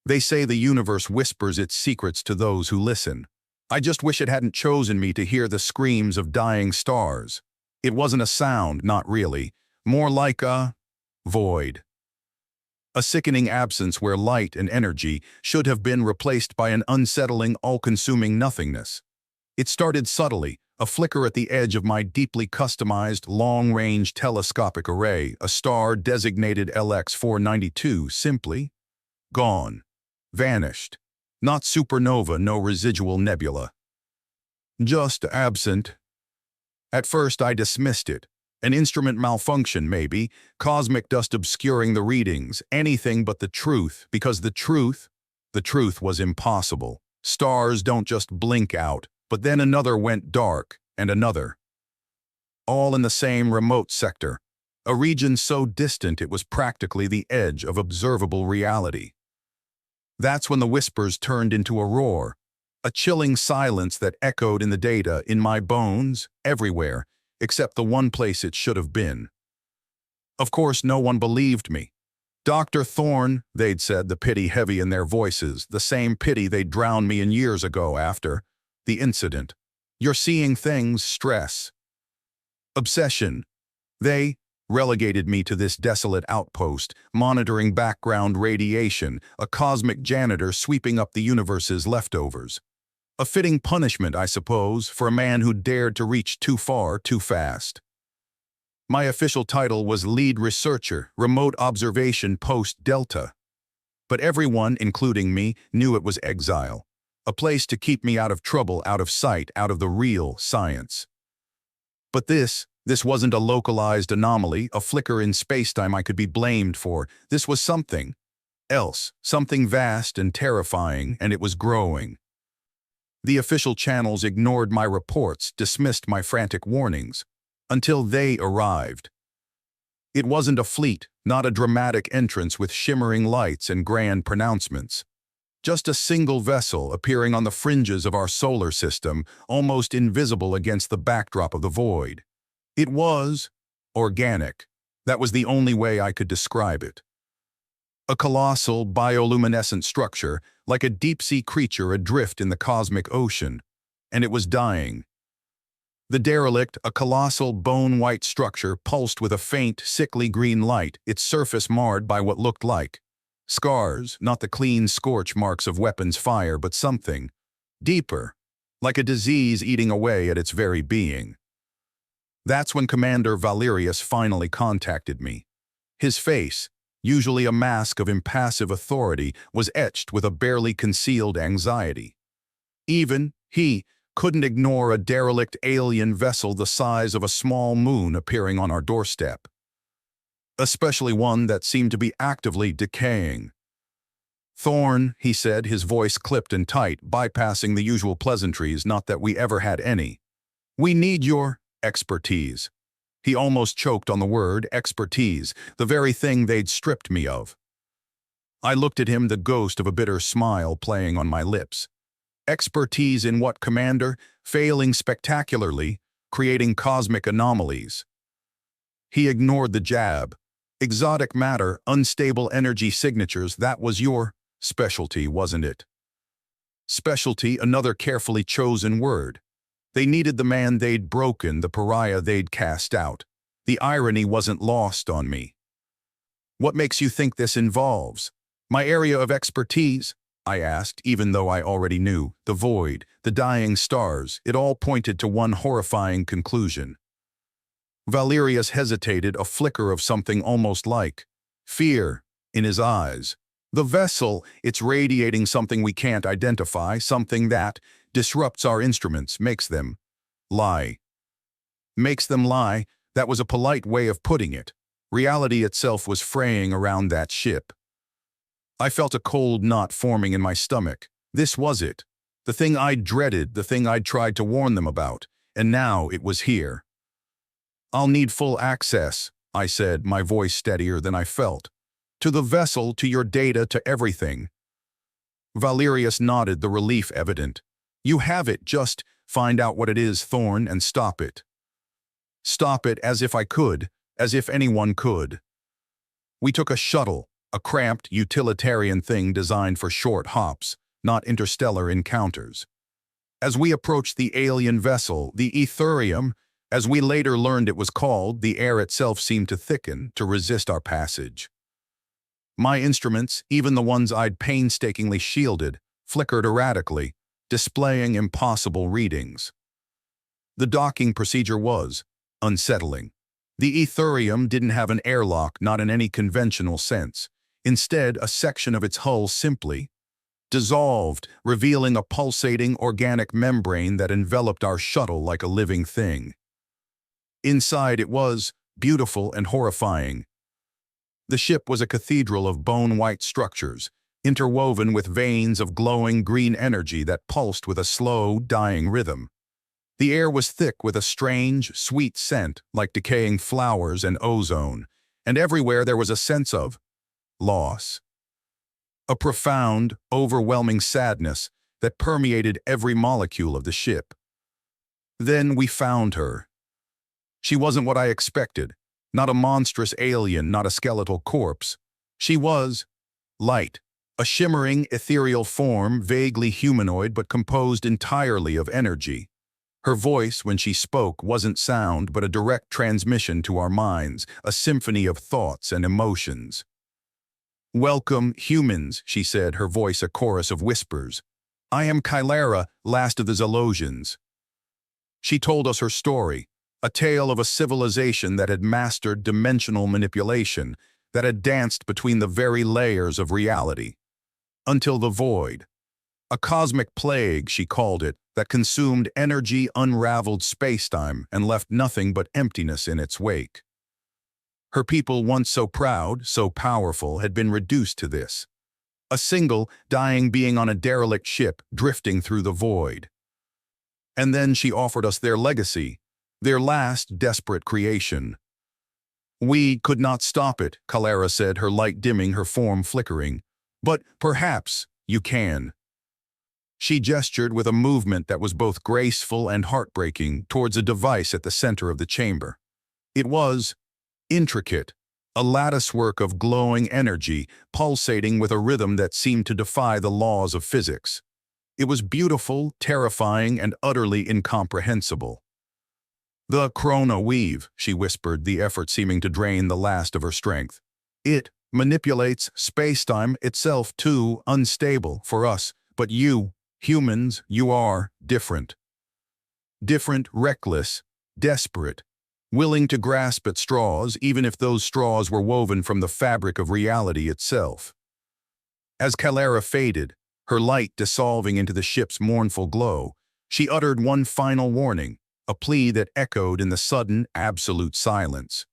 They say the universe whispers its secrets to those who listen. I just wish it hadn't chosen me to hear the screams of dying stars. It wasn't a sound, not really. More like a void. A sickening absence where light and energy should have been replaced by an unsettling, all-consuming nothingness. It started subtly, a flicker at the edge of my deeply customized, long-range telescopic array, a star designated LX492, simply gone. Vanished. Not supernova, no residual nebula. Just absent. At first I dismissed it. An instrument malfunction, maybe, cosmic dust obscuring the readings, anything but the truth, because the truth was impossible. Stars don't just blink out, but then another went dark, and another. All in the same remote sector, a region so distant it was practically the edge of observable reality. That's when the whispers turned into a roar, a chilling silence that echoed in the data, in my bones, everywhere, except the one place it should have been. Of course, no one believed me. Dr. Thorne, they'd said, the pity heavy in their voices, the same pity they'd drowned me in years ago after the incident. You're seeing things, stress. Obsession. They relegated me to this desolate outpost, monitoring background radiation, a cosmic janitor sweeping up the universe's leftovers. A fitting punishment, I suppose, for a man who dared to reach too far, too fast. My official title was Lead Researcher, Remote Observation Post-Delta. But everyone, including me, knew it was exile, a place to keep me out of trouble, out of sight, out of the real science. But this wasn't a localized anomaly, a flicker in spacetime I could be blamed for. This was something else, something vast and terrifying, and it was growing. The official channels ignored my reports, dismissed my frantic warnings, until they arrived. It wasn't a fleet, not a dramatic entrance with shimmering lights and grand pronouncements. Just a single vessel appearing on the fringes of our solar system, almost invisible against the backdrop of the void. It was organic. That was the only way I could describe it. A colossal, bioluminescent structure, like a deep-sea creature adrift in the cosmic ocean, and it was dying. The derelict, a colossal bone-white structure, pulsed with a faint, sickly green light, its surface marred by what looked like scars, not the clean scorch marks of weapons fire, but something deeper, like a disease eating away at its very being. That's when Commander Valerius finally contacted me. His face, usually a mask of impassive authority, was etched with a barely concealed anxiety. Even he couldn't ignore a derelict alien vessel the size of a small moon appearing on our doorstep. Especially one that seemed to be actively decaying. "Thorne," he said, his voice clipped and tight, bypassing the usual pleasantries, not that we ever had any. "We need your expertise." He almost choked on the word expertise, the very thing they'd stripped me of. I looked at him, the ghost of a bitter smile playing on my lips. Expertise in what, Commander? Failing spectacularly, creating cosmic anomalies. He ignored the jab. Exotic matter, unstable energy signatures, that was your specialty, wasn't it? Specialty, another carefully chosen word. They needed the man they'd broken, the pariah they'd cast out. The irony wasn't lost on me. "What makes you think this involves?" "My area of expertise?" I asked, even though I already knew. The void, the dying stars, it all pointed to one horrifying conclusion. Valerius hesitated, a flicker of something almost like fear in his eyes. "The vessel, it's radiating something we can't identify, something that disrupts our instruments, makes them lie." Makes them lie, that was a polite way of putting it. Reality itself was fraying around that ship. I felt a cold knot forming in my stomach. This was it. The thing I'd dreaded, the thing I'd tried to warn them about. And now it was here. "I'll need full access," I said, my voice steadier than I felt. "To the vessel, to your data, to everything." Valerius nodded, the relief evident. "You have it, just find out what it is, Thorne, and stop it." Stop it, as if I could, as if anyone could. We took a shuttle, a cramped, utilitarian thing designed for short hops, not interstellar encounters. As we approached the alien vessel, the Etherium, as we later learned it was called, the air itself seemed to thicken, to resist our passage. My instruments, even the ones I'd painstakingly shielded, flickered erratically, displaying impossible readings. The docking procedure was unsettling. The Etherium didn't have an airlock, not in any conventional sense. Instead, a section of its hull simply dissolved, revealing a pulsating organic membrane that enveloped our shuttle like a living thing. Inside it was beautiful and horrifying. The ship was a cathedral of bone-white structures, interwoven with veins of glowing green energy that pulsed with a slow, dying rhythm. The air was thick with a strange, sweet scent like decaying flowers and ozone, and everywhere there was a sense of loss. A profound, overwhelming sadness that permeated every molecule of the ship. Then we found her. She wasn't what I expected, not a monstrous alien, not a skeletal corpse. She was light, a shimmering, ethereal form, vaguely humanoid but composed entirely of energy. Her voice, when she spoke, wasn't sound but a direct transmission to our minds, a symphony of thoughts and emotions. "Welcome, humans," she said, her voice a chorus of whispers. "I am Kylara, last of the Zelosians." She told us her story, a tale of a civilization that had mastered dimensional manipulation, that had danced between the very layers of reality. Until the void. A cosmic plague, she called it, that consumed energy, unraveled spacetime, and left nothing but emptiness in its wake. Her people, once so proud, so powerful, had been reduced to this. A single, dying being on a derelict ship, drifting through the void. And then she offered us their legacy, their last desperate creation. "We could not stop it," Kylara said, her light dimming, her form flickering. "But perhaps you can." She gestured with a movement that was both graceful and heartbreaking towards a device at the center of the chamber. It was intricate, a latticework of glowing energy, pulsating with a rhythm that seemed to defy the laws of physics. It was beautiful, terrifying, and utterly incomprehensible. "The Chrono Weave," she whispered, the effort seeming to drain the last of her strength. "It manipulates spacetime itself too, unstable for us, but you, humans, you are different. Different, reckless, desperate, willing to grasp at straws even if those straws were woven from the fabric of reality itself." As Kylara faded, her light dissolving into the ship's mournful glow, she uttered one final warning, a plea that echoed in the sudden, absolute silence.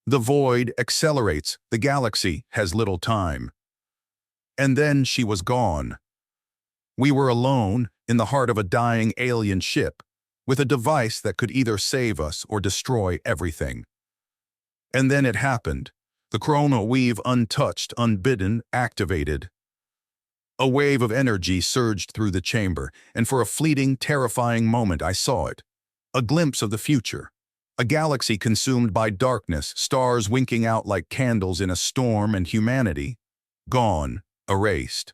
"The void accelerates, the galaxy has little time." And then she was gone. We were alone, in the heart of a dying alien ship, with a device that could either save us or destroy everything. And then it happened. The Chrono Weave, untouched, unbidden, activated. A wave of energy surged through the chamber, and for a fleeting, terrifying moment I saw it. A glimpse of the future. A galaxy consumed by darkness, stars winking out like candles in a storm, and humanity gone, erased.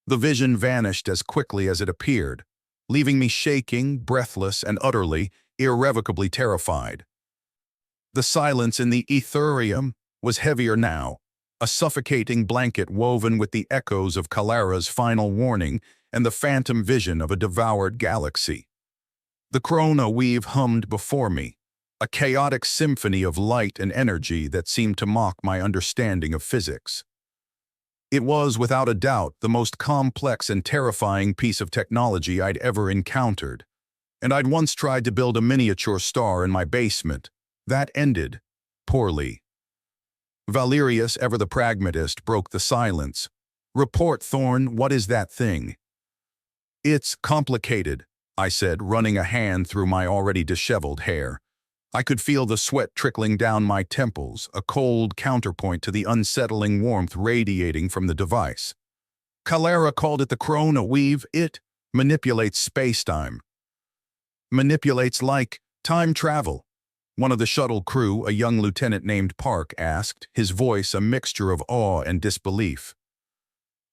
The vision vanished as quickly as it appeared, leaving me shaking, breathless, and utterly, irrevocably terrified. The silence in the Etherium was heavier now, a suffocating blanket woven with the echoes of Kylara's final warning and the phantom vision of a devoured galaxy. The Chrono Weave hummed before me, a chaotic symphony of light and energy that seemed to mock my understanding of physics. It was, without a doubt, the most complex and terrifying piece of technology I'd ever encountered, and I'd once tried to build a miniature star in my basement. That ended poorly. Valerius, ever the pragmatist, broke the silence. "Report, Thorn, what is that thing?" "It's complicated," I said, running a hand through my already disheveled hair. I could feel the sweat trickling down my temples, a cold counterpoint to the unsettling warmth radiating from the device. "Kylara called it the Chrono Weave. It manipulates spacetime. Manipulates like time travel. One of the shuttle crew, a young lieutenant named Park, asked, his voice a mixture of awe and disbelief.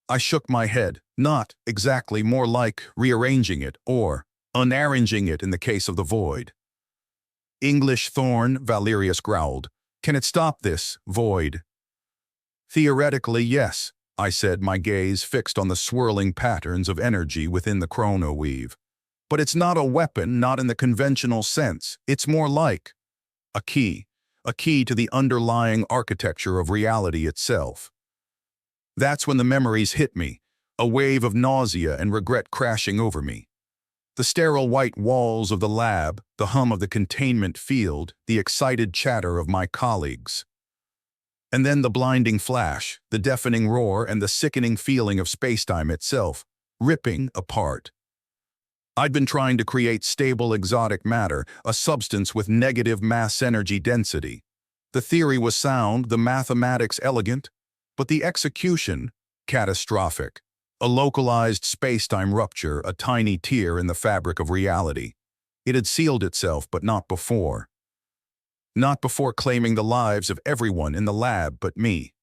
I shook my head. Not exactly, more like rearranging it, or unarranging it in the case of the void. English thorn, Valerius growled. Can it stop this void? Theoretically, yes, I said, my gaze fixed on the swirling patterns of energy within the chrono-weave. But it's not a weapon, not in the conventional sense. It's more like a key to the underlying architecture of reality itself. That's when the memories hit me, a wave of nausea and regret crashing over me. The sterile white walls of the lab, the hum of the containment field, the excited chatter of my colleagues. And then the blinding flash, the deafening roar, and the sickening feeling of spacetime itself, ripping apart. I'd been trying to create stable exotic matter, a substance with negative mass energy density. The theory was sound, the mathematics elegant, but the execution catastrophic. A localized spacetime rupture, a tiny tear in the fabric of reality. It had sealed itself, but not before. Not before claiming the lives of everyone in the lab but me.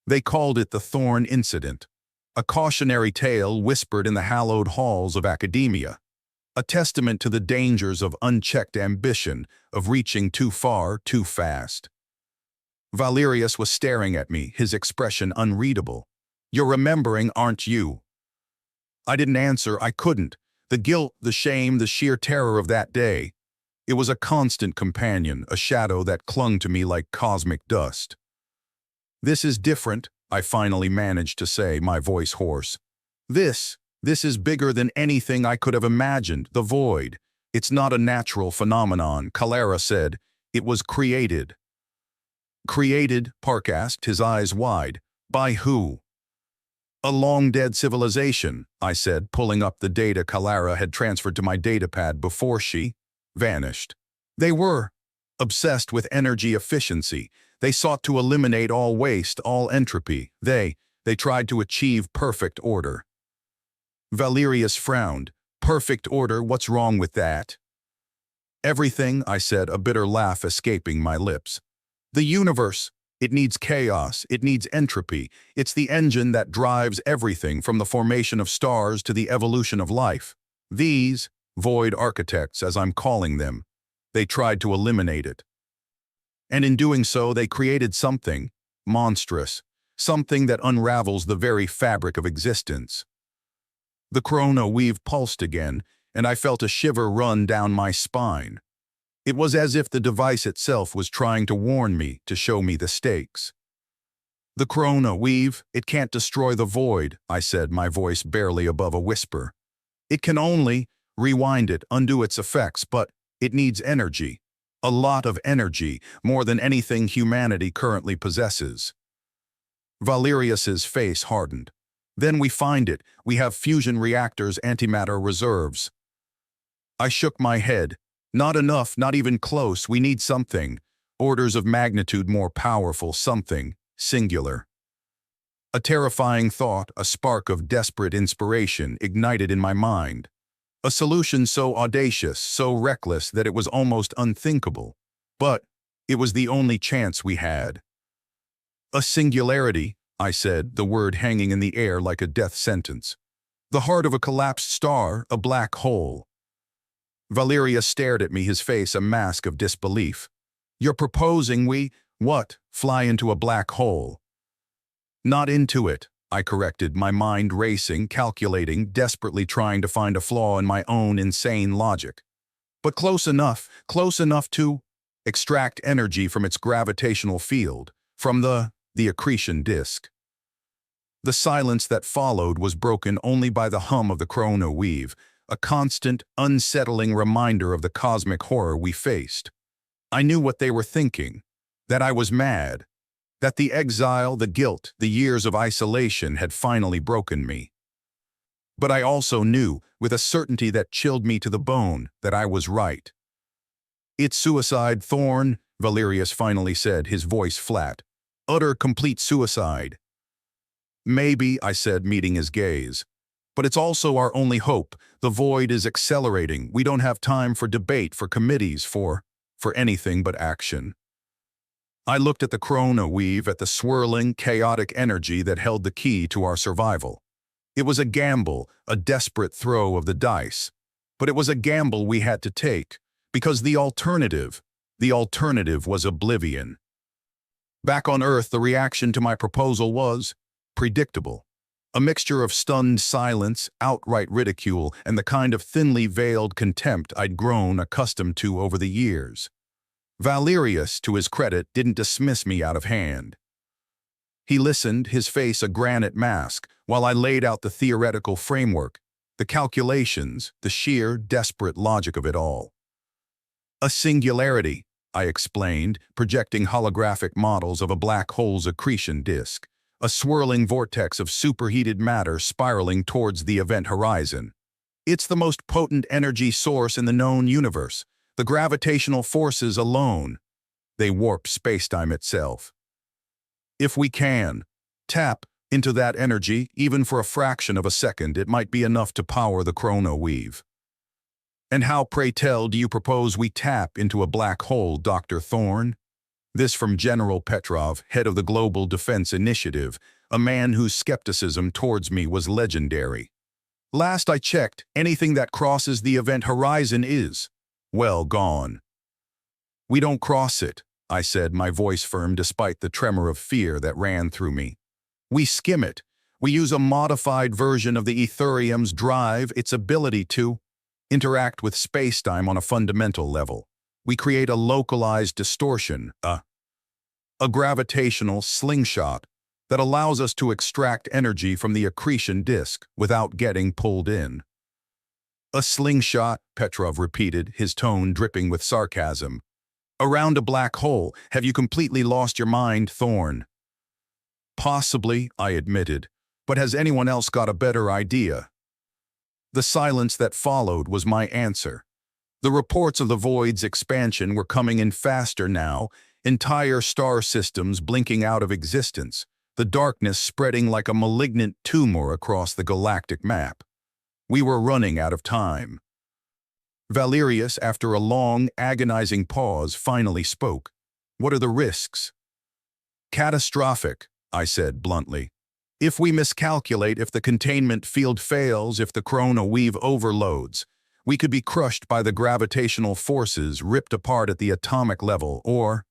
They called it the Thorn Incident, a cautionary tale whispered in the hallowed halls of academia, a testament to the dangers of unchecked ambition, of reaching too far, too fast. Valerius was staring at me, his expression unreadable. You're remembering, aren't you? I didn't answer, I couldn't. The guilt, the shame, the sheer terror of that day. It was a constant companion, a shadow that clung to me like cosmic dust. This is different, I finally managed to say, my voice hoarse. This is bigger than anything I could have imagined, the void. It's not a natural phenomenon, Calera said. It was created. Created, Park asked, his eyes wide. By who? A long-dead civilization, I said, pulling up the data Calera had transferred to my datapad before she vanished. They were obsessed with energy efficiency. They sought to eliminate all waste, all entropy. They tried to achieve perfect order. Valerius frowned. Perfect order, what's wrong with that? Everything, I said, a bitter laugh escaping my lips. The universe. It needs chaos, it needs entropy. It's the engine that drives everything from the formation of stars to the evolution of life. These void architects, as I'm calling them, they tried to eliminate it. And in doing so, they created something monstrous, something that unravels the very fabric of existence. The chrono-weave pulsed again, and I felt a shiver run down my spine. It was as if the device itself was trying to warn me, to show me the stakes. The chrono-weave, it can't destroy the void, I said, my voice barely above a whisper. It can only rewind it, undo its effects, but it needs energy. A lot of energy, more than anything humanity currently possesses. Valerius's face hardened. Then we find it. We have fusion reactors, antimatter reserves. I shook my head. Not enough, not even close. We need something. Orders of magnitude more powerful, something singular. A terrifying thought, a spark of desperate inspiration ignited in my mind. A solution so audacious, so reckless that it was almost unthinkable. But it was the only chance we had. A singularity, I said, the word hanging in the air like a death sentence. The heart of a collapsed star, a black hole. Valerius stared at me, his face a mask of disbelief. You're proposing we, what, fly into a black hole? Not into it, I corrected, my mind racing, calculating, desperately trying to find a flaw in my own insane logic. But close enough to extract energy from its gravitational field, from the accretion disk. The silence that followed was broken only by the hum of the chrono-weave, a constant, unsettling reminder of the cosmic horror we faced. I knew what they were thinking, that I was mad, that the exile, the guilt, the years of isolation had finally broken me. But I also knew, with a certainty that chilled me to the bone, that I was right. It's suicide, Thorn, Valerius finally said, his voice flat. Utter, complete suicide. Maybe, I said, meeting his gaze. But it's also our only hope. The void is accelerating. We don't have time for debate, for committees, for for anything but action. I looked at the chrono weave, at the swirling, chaotic energy that held the key to our survival. It was a gamble, a desperate throw of the dice. But it was a gamble we had to take, because the alternative was oblivion. Back on Earth, the reaction to my proposal was predictable. A mixture of stunned silence, outright ridicule, and the kind of thinly veiled contempt I'd grown accustomed to over the years. Valerius, to his credit, didn't dismiss me out of hand. He listened, his face a granite mask, while I laid out the theoretical framework, the calculations, the sheer, desperate logic of it all. A singularity, I explained, projecting holographic models of a black hole's accretion disk, a swirling vortex of superheated matter spiraling towards the event horizon. It's the most potent energy source in the known universe. The gravitational forces alone, they warp spacetime itself. If we can tap into that energy, even for a fraction of a second, it might be enough to power the chrono weave. And how, pray tell, do you propose we tap into a black hole, Dr. Thorne? This from General Petrov, head of the Global Defense Initiative, a man whose skepticism towards me was legendary. Last I checked, anything that crosses the event horizon is, well, gone. We don't cross it, I said, my voice firm despite the tremor of fear that ran through me. We skim it. We use a modified version of the Etherium's drive, its ability to interact with spacetime on a fundamental level. We create a localized distortion, a gravitational slingshot that allows us to extract energy from the accretion disk without getting pulled in. A slingshot, Petrov repeated, his tone dripping with sarcasm. Around a black hole, have you completely lost your mind, Thorne? Possibly, I admitted, but has anyone else got a better idea? The silence that followed was my answer. The reports of the void's expansion were coming in faster now, entire star systems blinking out of existence, the darkness spreading like a malignant tumor across the galactic map. We were running out of time. Valerius, after a long, agonizing pause, finally spoke. What are the risks? Catastrophic, I said bluntly. If we miscalculate, if the containment field fails, if the chrono weave overloads, we could be crushed by the gravitational forces, ripped apart at the atomic level, or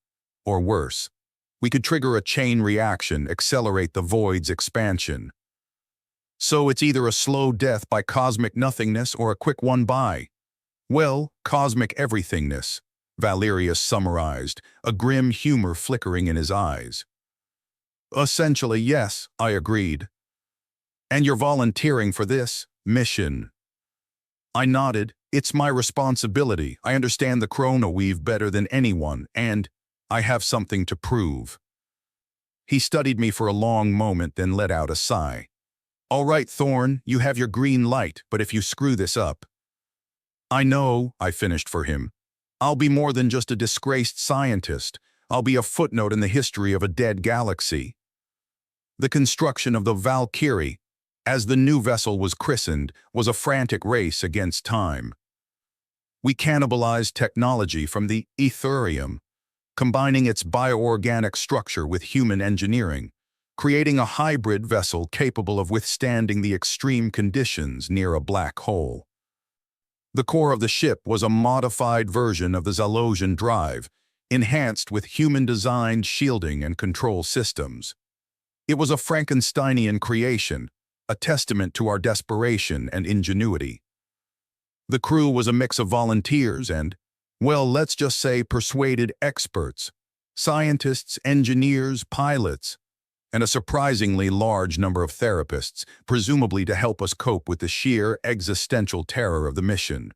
worse. We could trigger a chain reaction, accelerate the void's expansion. So it's either a slow death by cosmic nothingness or a quick one by, well, cosmic everythingness, Valerius summarized, a grim humor flickering in his eyes. Essentially, yes, I agreed. And you're volunteering for this mission? I nodded. It's my responsibility. I understand the chrono weave better than anyone, and I have something to prove. He studied me for a long moment, then let out a sigh. All right, Thorne, you have your green light, but if you screw this up. I know, I finished for him. I'll be more than just a disgraced scientist. I'll be a footnote in the history of a dead galaxy. The construction of the Valkyrie, as the new vessel was christened, was a frantic race against time. We cannibalized technology from the Etherium, combining its bioorganic structure with human engineering, creating a hybrid vessel capable of withstanding the extreme conditions near a black hole. The core of the ship was a modified version of the Zalosian drive, enhanced with human-designed shielding and control systems. It was a Frankensteinian creation, a testament to our desperation and ingenuity. The crew was a mix of volunteers and, well, let's just say persuaded experts, scientists, engineers, pilots, and a surprisingly large number of therapists, presumably to help us cope with the sheer existential terror of the mission.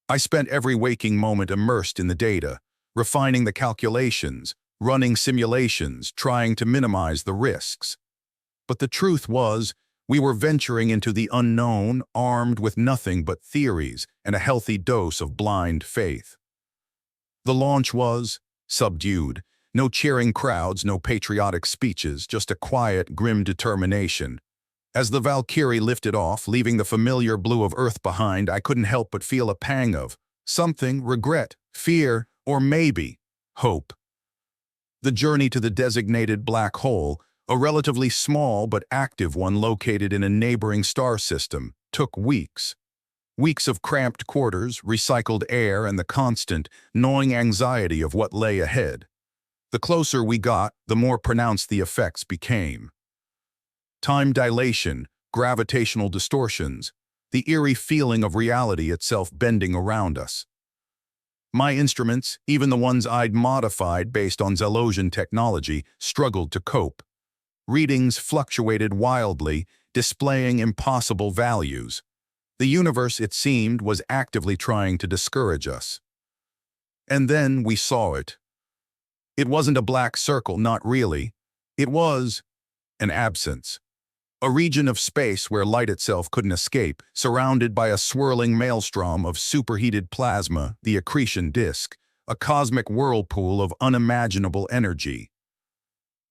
I spent every waking moment immersed in the data, refining the calculations, running simulations, trying to minimize the risks. But the truth was, we were venturing into the unknown, armed with nothing but theories and a healthy dose of blind faith. The launch was subdued. No cheering crowds, no patriotic speeches, just a quiet, grim determination. As the Valkyrie lifted off, leaving the familiar blue of Earth behind, I couldn't help but feel a pang of something, regret, fear. Or maybe hope. The journey to the designated black hole, a relatively small but active one located in a neighboring star system, took weeks. Weeks of cramped quarters, recycled air, and the constant, gnawing anxiety of what lay ahead. The closer we got, the more pronounced the effects became. Time dilation, gravitational distortions, the eerie feeling of reality itself bending around us. My instruments, even the ones I'd modified based on Zelosian technology, struggled to cope. Readings fluctuated wildly, displaying impossible values. The universe, it seemed, was actively trying to discourage us. And then we saw it. It wasn't a black circle, not really. It was an absence. A region of space where light itself couldn't escape, surrounded by a swirling maelstrom of superheated plasma, the accretion disk, a cosmic whirlpool of unimaginable energy.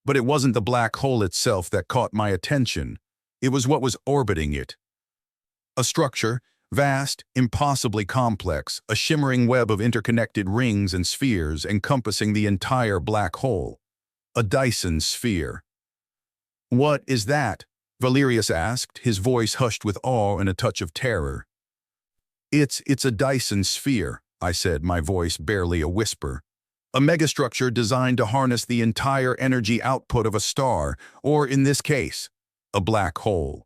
But it wasn't the black hole itself that caught my attention. It was what was orbiting it. A structure, vast, impossibly complex, a shimmering web of interconnected rings and spheres encompassing the entire black hole. A Dyson sphere. "What is that?" Valerius asked, his voice hushed with awe and a touch of terror. It's a Dyson sphere," I said, my voice barely a whisper. "A megastructure designed to harness the entire energy output of a star, or in this case, a black hole."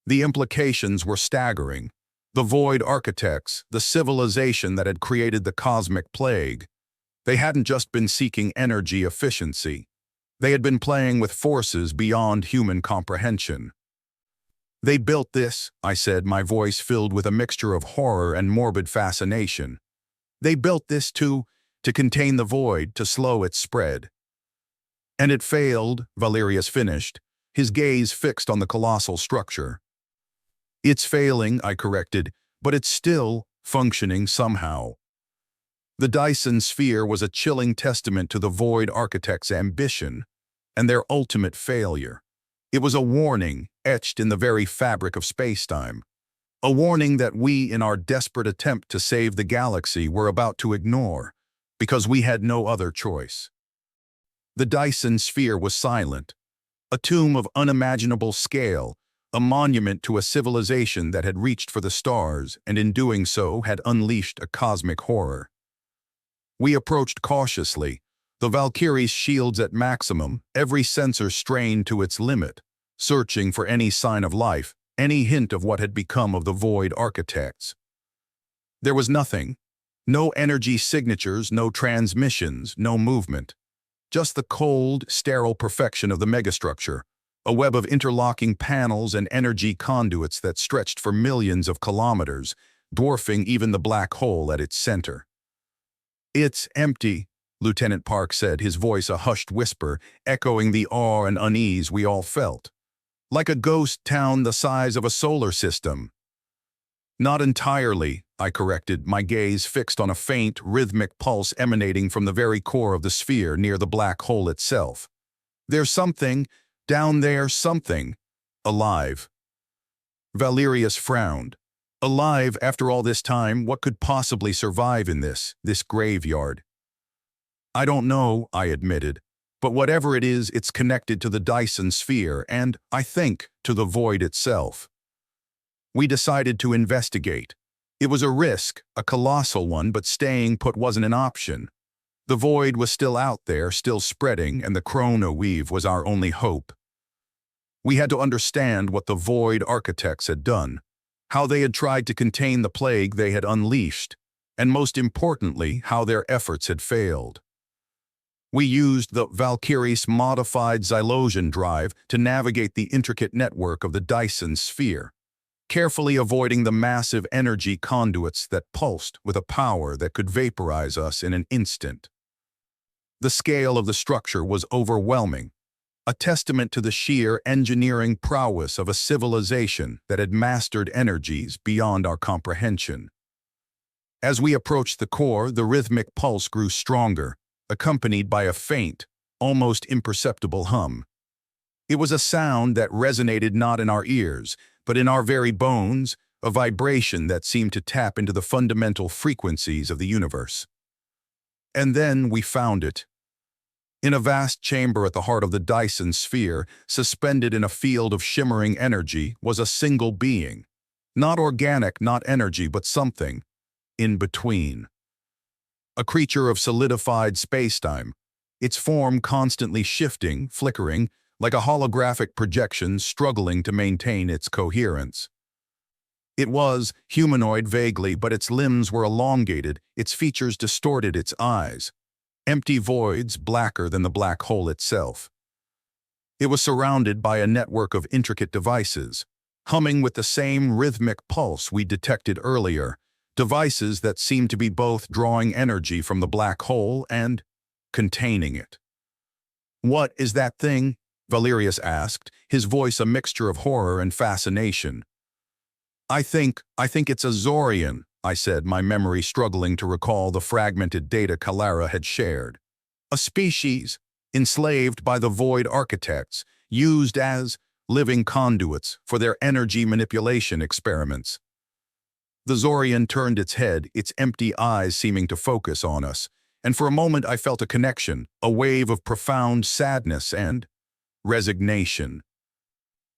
The implications were staggering. The void architects, the civilization that had created the cosmic plague. They hadn't just been seeking energy efficiency. They had been playing with forces beyond human comprehension. "They built this," I said, my voice filled with a mixture of horror and morbid fascination. "They built this to contain the void, to slow its spread." "And it failed," Valerius finished, his gaze fixed on the colossal structure. "It's failing," I corrected, "but it's still functioning somehow." The Dyson sphere was a chilling testament to the void architect's ambition and their ultimate failure. It was a warning etched in the very fabric of spacetime. A warning that we, in our desperate attempt to save the galaxy, were about to ignore, because we had no other choice. The Dyson sphere was silent, a tomb of unimaginable scale, a monument to a civilization that had reached for the stars and in doing so had unleashed a cosmic horror. We approached cautiously, the Valkyrie's shields at maximum, every sensor strained to its limit, searching for any sign of life, any hint of what had become of the void architects. There was nothing. No energy signatures, no transmissions, no movement. Just the cold, sterile perfection of the megastructure, a web of interlocking panels and energy conduits that stretched for millions of kilometers, dwarfing even the black hole at its center. "It's empty," Lieutenant Park said, his voice a hushed whisper, echoing the awe and unease we all felt. "Like a ghost town the size of a solar system." "Not entirely," I corrected, my gaze fixed on a faint, rhythmic pulse emanating from the very core of the sphere near the black hole itself. "There's something, down there, something, alive." Valerius frowned. Alive after all this time, what could possibly survive in this graveyard? "I don't know," I admitted, "but whatever it is, it's connected to the Dyson sphere and, I think, to the void itself." We decided to investigate. It was a risk, a colossal one, but staying put wasn't an option. The void was still out there, still spreading, and the chrono weave was our only hope. We had to understand what the void architects had done, how they had tried to contain the plague they had unleashed, and most importantly, how their efforts had failed. We used the Valkyrie's modified Zelosian drive to navigate the intricate network of the Dyson sphere, carefully avoiding the massive energy conduits that pulsed with a power that could vaporize us in an instant. The scale of the structure was overwhelming, a testament to the sheer engineering prowess of a civilization that had mastered energies beyond our comprehension. As we approached the core, the rhythmic pulse grew stronger, accompanied by a faint, almost imperceptible hum. It was a sound that resonated not in our ears, but in our very bones, a vibration that seemed to tap into the fundamental frequencies of the universe. And then we found it. In a vast chamber at the heart of the Dyson sphere, suspended in a field of shimmering energy, was a single being. Not organic, not energy, but something in between. A creature of solidified spacetime, its form constantly shifting, flickering, like a holographic projection struggling to maintain its coherence. It was humanoid vaguely, but its limbs were elongated, its features distorted, its eyes empty voids blacker than the black hole itself. It was surrounded by a network of intricate devices, humming with the same rhythmic pulse we detected earlier, devices that seemed to be both drawing energy from the black hole and containing it. "What is that thing?" Valerius asked, his voice a mixture of horror and fascination. I think it's a Zorian," I said, my memory struggling to recall the fragmented data Kalara had shared. "A species, enslaved by the Void Architects, used as living conduits for their energy manipulation experiments." The Zorian turned its head, its empty eyes seeming to focus on us, and for a moment I felt a connection, a wave of profound sadness and resignation.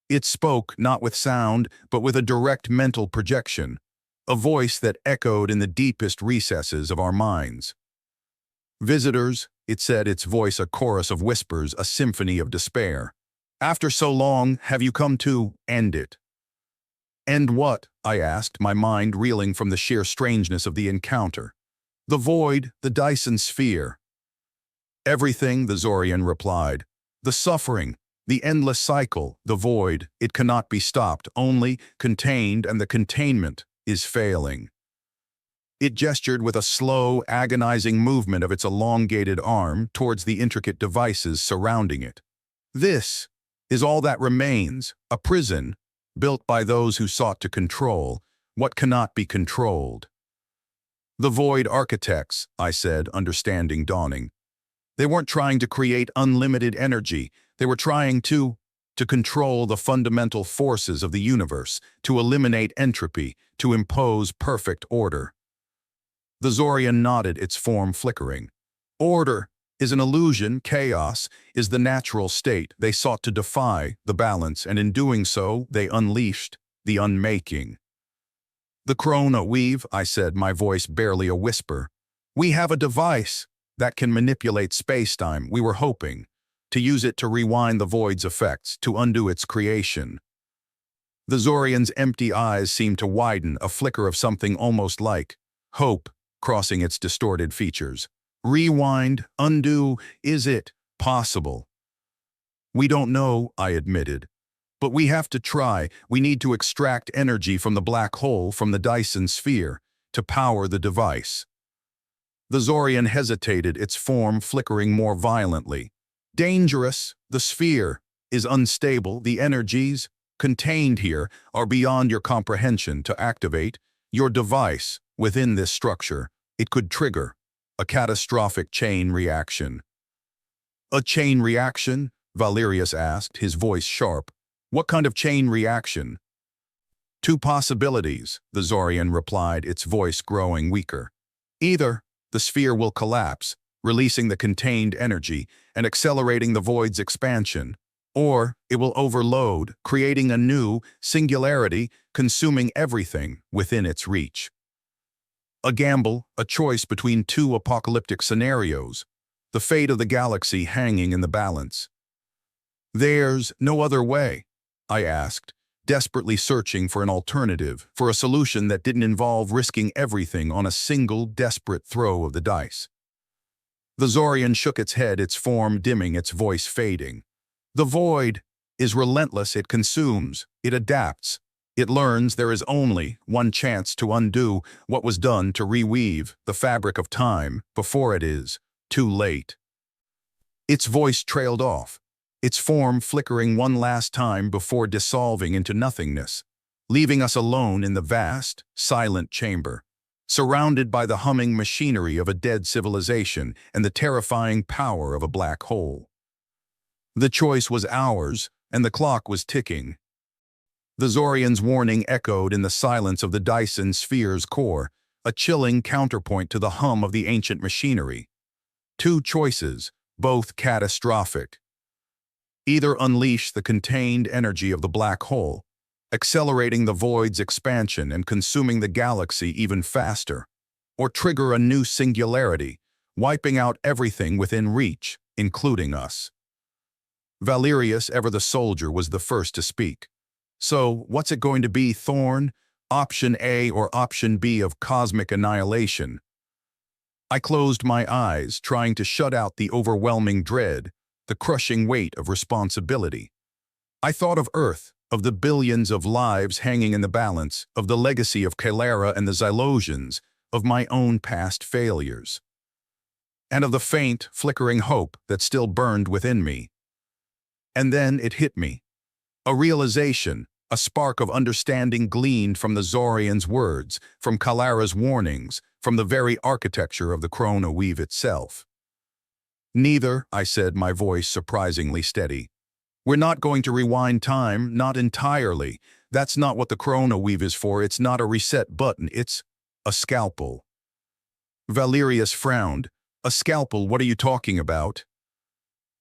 It spoke not with sound, but with a direct mental projection, a voice that echoed in the deepest recesses of our minds. "Visitors," it said, its voice a chorus of whispers, a symphony of despair. "After so long, have you come to end it?" "End what?" I asked, my mind reeling from the sheer strangeness of the encounter. "The void, the Dyson sphere." "Everything," the Zorian replied. "The suffering, the endless cycle, the void, it cannot be stopped, only contained, and the containment is failing." It gestured with a slow, agonizing movement of its elongated arm towards the intricate devices surrounding it. "This is all that remains, a prison built by those who sought to control what cannot be controlled." "The Void Architects," I said, understanding dawning. "They weren't trying to create unlimited energy. They were trying to control the fundamental forces of the universe, to eliminate entropy, to impose perfect order." The Zorian nodded, its form flickering. "Order is an illusion, chaos is the natural state. They sought to defy the balance, and in doing so, they unleashed the unmaking." "The Corona weave," I said, my voice barely a whisper. "We have a device that can manipulate spacetime. We were hoping to use it to rewind the void's effects, to undo its creation." The Zorian's empty eyes seemed to widen, a flicker of something almost like hope crossing its distorted features. "Rewind, undo, is it possible?" "We don't know," I admitted. "But we have to try. We need to extract energy from the black hole, from the Dyson sphere, to power the device." The Zorian hesitated, its form flickering more violently. "Dangerous. The sphere is unstable. The energies contained here are beyond your comprehension. To activate your device within this structure, it could trigger a catastrophic chain reaction." "A chain reaction?" Valerius asked, his voice sharp. "What kind of chain reaction?" "Two possibilities," the Zorian replied, its voice growing weaker. "Either the sphere will collapse, releasing the contained energy and accelerating the void's expansion, or it will overload, creating a new singularity, consuming everything within its reach." A gamble, a choice between two apocalyptic scenarios, the fate of the galaxy hanging in the balance. "There's no other way?" I asked, desperately searching for an alternative, for a solution that didn't involve risking everything on a single desperate throw of the dice. The Zorian shook its head, its form dimming, its voice fading. "The void is relentless. It consumes, it adapts. It learns there is only one chance to undo what was done, to reweave the fabric of time before it is too late." Its voice trailed off, its form flickering one last time before dissolving into nothingness, leaving us alone in the vast, silent chamber, surrounded by the humming machinery of a dead civilization and the terrifying power of a black hole. The choice was ours, and the clock was ticking. The Zorian's warning echoed in the silence of the Dyson sphere's core, a chilling counterpoint to the hum of the ancient machinery. Two choices, both catastrophic. Either unleash the contained energy of the black hole, accelerating the void's expansion and consuming the galaxy even faster, or trigger a new singularity, wiping out everything within reach, including us. Valerius, ever the soldier, was the first to speak. So, what's it going to be, Thorn? Option A or option B of cosmic annihilation? I closed my eyes, trying to shut out the overwhelming dread, the crushing weight of responsibility. I thought of Earth, of the billions of lives hanging in the balance, of the legacy of Kalara and the Xylosians, of my own past failures, and of the faint, flickering hope that still burned within me. And then it hit me. A realization, a spark of understanding gleaned from the Zorian's words, from Kalara's warnings, from the very architecture of the Chrono Weave itself. Neither, I said, my voice surprisingly steady. We're not going to rewind time, not entirely. That's not what the Chrono Weave is for. It's not a reset button, it's a scalpel. Valerius frowned. A scalpel, what are you talking about?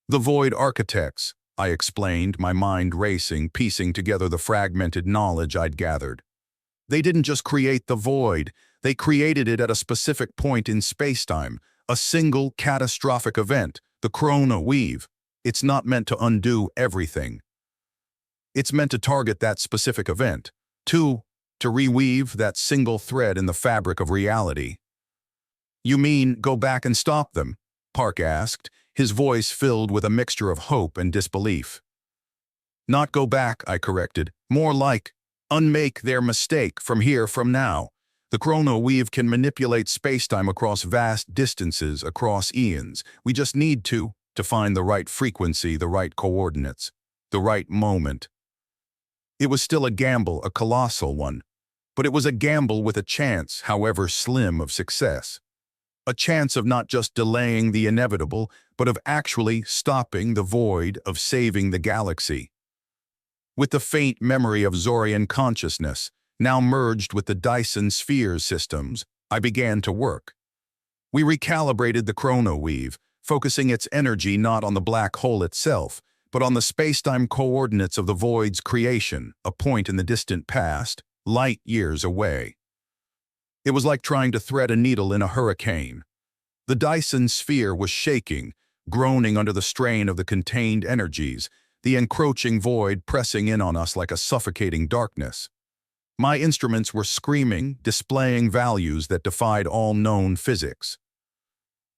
The Void Architects, I explained, my mind racing, piecing together the fragmented knowledge I'd gathered. They didn't just create the void, they created it at a specific point in spacetime, a single catastrophic event, the Chrono Weave. It's not meant to undo everything. It's meant to target that specific event, to reweave that single thread in the fabric of reality. You mean go back and stop them? Park asked, his voice filled with a mixture of hope and disbelief. Not go back, I corrected. More like, unmake their mistake from here, from now. The Chrono Weave can manipulate spacetime across vast distances, across eons. We just need to find the right frequency, the right coordinates, the right moment. It was still a gamble, a colossal one. But it was a gamble with a chance, however slim, of success. A chance of not just delaying the inevitable, but of actually stopping the void, of saving the galaxy. With the faint memory of Zorian consciousness, now merged with the Dyson sphere systems, I began to work. We recalibrated the Chrono Weave, focusing its energy not on the black hole itself, but on the spacetime coordinates of the void's creation, a point in the distant past, light years away. It was like trying to thread a needle in a hurricane. The Dyson sphere was shaking, groaning under the strain of the contained energies, the encroaching void pressing in on us like a suffocating darkness. My instruments were screaming, displaying values that defied all known physics.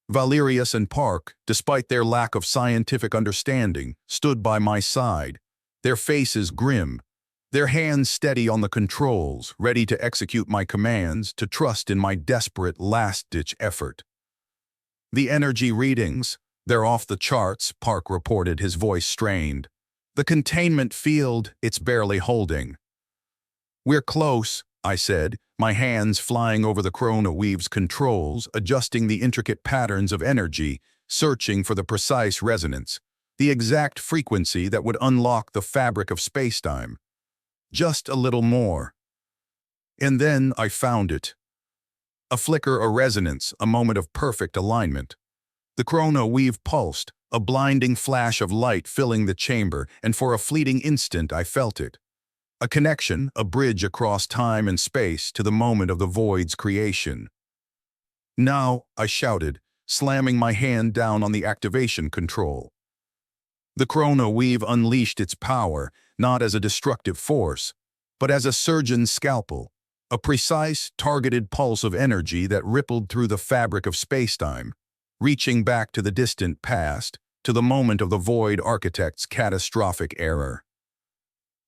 Valerius and Park, despite their lack of scientific understanding, stood by my side, their faces grim, their hands steady on the controls, ready to execute my commands, to trust in my desperate last-ditch effort. The energy readings, they're off the charts, Park reported, his voice strained. The containment field, it's barely holding. We're close, I said, my hands flying over the Chrono Weave's controls, adjusting the intricate patterns of energy, searching for the precise resonance, the exact frequency that would unlock the fabric of spacetime. Just a little more. And then I found it. A flicker, a resonance, a moment of perfect alignment. The Chrono Weave pulsed, a blinding flash of light filling the chamber, and for a fleeting instant I felt it. A connection, a bridge across time and space to the moment of the void's creation. Now, I shouted, slamming my hand down on the activation control. The Chrono Weave unleashed its power, not as a destructive force, but as a surgeon's scalpel, a precise, targeted pulse of energy that rippled through the fabric of spacetime, reaching back to the distant past, to the moment of the Void Architect's catastrophic error.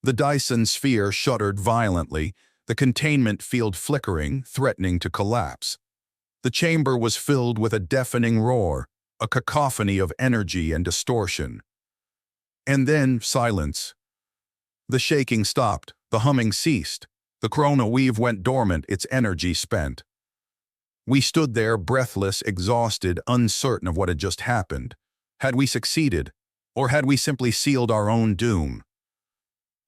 The Dyson sphere shuddered violently, the containment field flickering, threatening to collapse. The chamber was filled with a deafening roar, a cacophony of energy and distortion. And then silence. The shaking stopped, the humming ceased. The Chrono Weave went dormant, its energy spent. We stood there, breathless, exhausted, uncertain of what had just happened. Had we succeeded, or had we simply sealed our own doom?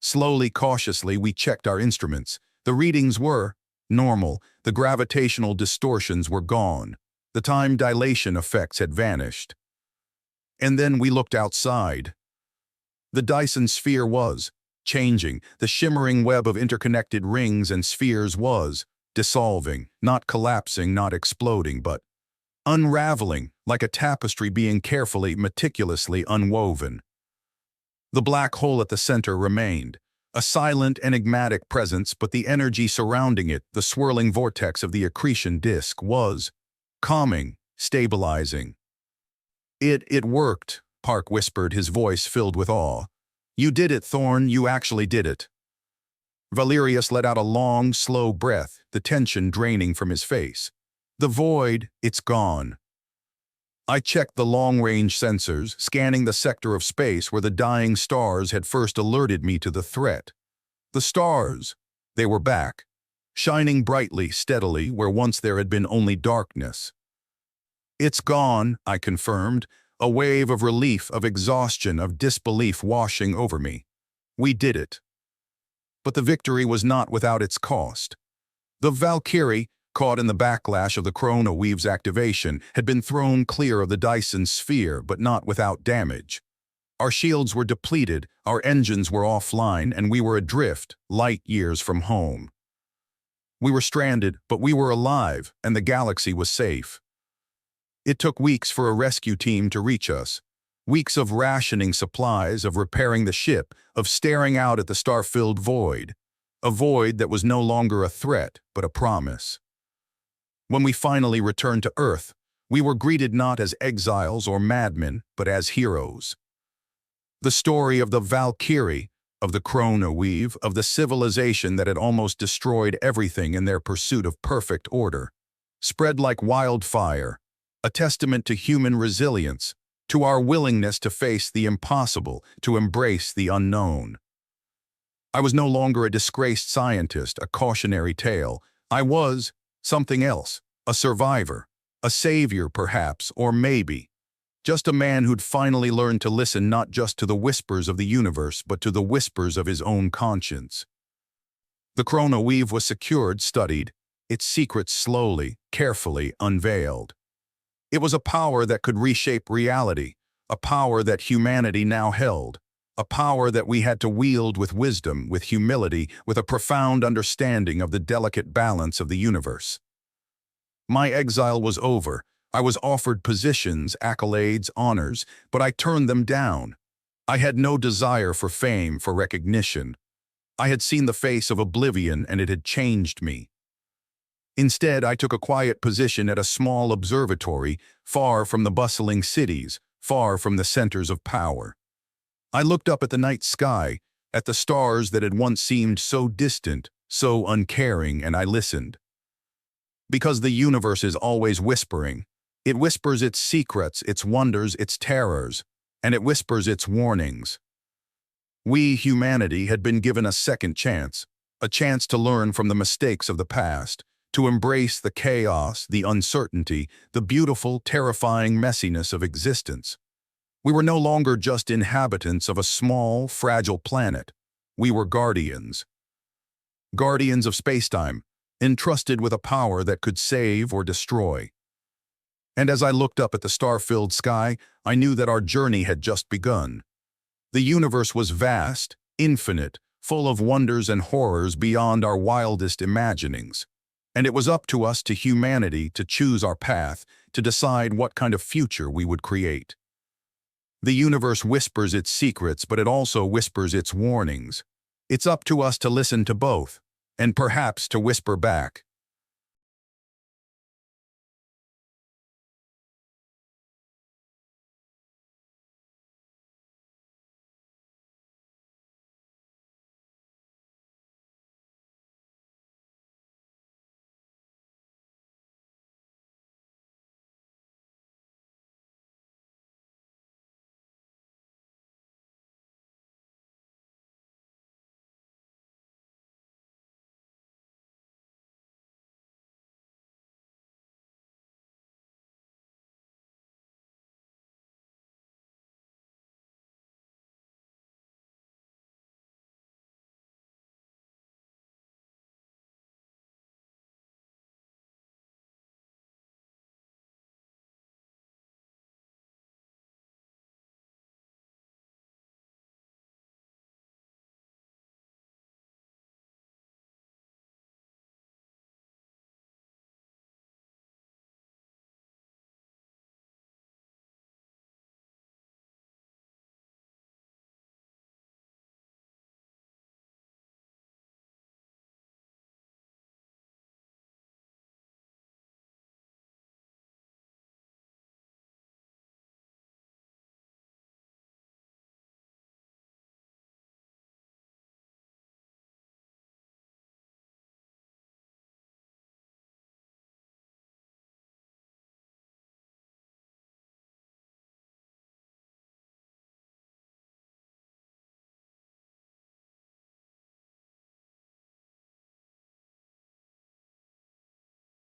Slowly, cautiously, we checked our instruments. The readings were normal. The gravitational distortions were gone. The time dilation effects had vanished. And then we looked outside. The Dyson sphere was changing. The shimmering web of interconnected rings and spheres was dissolving, not collapsing, not exploding, but unraveling, like a tapestry being carefully, meticulously unwoven. The black hole at the center remained, a silent, enigmatic presence, but the energy surrounding it, the swirling vortex of the accretion disk, was calming, stabilizing. It worked, Park whispered, his voice filled with awe. You did it, Thorn, you actually did it. Valerius let out a long, slow breath, the tension draining from his face. The void, it's gone. I checked the long-range sensors, scanning the sector of space where the dying stars had first alerted me to the threat. The stars, they were back, shining brightly, steadily, where once there had been only darkness. It's gone, I confirmed, a wave of relief, of exhaustion, of disbelief washing over me. We did it. But the victory was not without its cost. The Valkyrie, caught in the backlash of the Chrono Weave's activation, had been thrown clear of the Dyson sphere, but not without damage. Our shields were depleted, our engines were offline, and we were adrift, light years from home. We were stranded, but we were alive, and the galaxy was safe. It took weeks for a rescue team to reach us. Weeks of rationing supplies, of repairing the ship, of staring out at the star-filled void. A void that was no longer a threat, but a promise. When we finally returned to Earth, we were greeted not as exiles or madmen, but as heroes. The story of the Valkyrie, of the Chrono Weave, of the civilization that had almost destroyed everything in their pursuit of perfect order, spread like wildfire, a testament to human resilience, to our willingness to face the impossible, to embrace the unknown. I was no longer a disgraced scientist, a cautionary tale. I was something else, a survivor, a savior perhaps, or maybe, just a man who'd finally learned to listen not just to the whispers of the universe, but to the whispers of his own conscience. The Chrono Weave was secured, studied, its secrets slowly, carefully unveiled. It was a power that could reshape reality, a power that humanity now held, a power that we had to wield with wisdom, with humility, with a profound understanding of the delicate balance of the universe. My exile was over. I was offered positions, accolades, honors, but I turned them down. I had no desire for fame, for recognition. I had seen the face of oblivion, and it had changed me. Instead, I took a quiet position at a small observatory, far from the bustling cities, far from the centers of power. I looked up at the night sky, at the stars that had once seemed so distant, so uncaring, and I listened. Because the universe is always whispering. It whispers its secrets, its wonders, its terrors, and it whispers its warnings. We, humanity, had been given a second chance, a chance to learn from the mistakes of the past, to embrace the chaos, the uncertainty, the beautiful, terrifying messiness of existence. We were no longer just inhabitants of a small, fragile planet. We were guardians. Guardians of spacetime, entrusted with a power that could save or destroy. And as I looked up at the star-filled sky, I knew that our journey had just begun. The universe was vast, infinite, full of wonders and horrors beyond our wildest imaginings. And it was up to us, to humanity, to choose our path, to decide what kind of future we would create. The universe whispers its secrets, but it also whispers its warnings. It's up to us to listen to both, and perhaps to whisper back.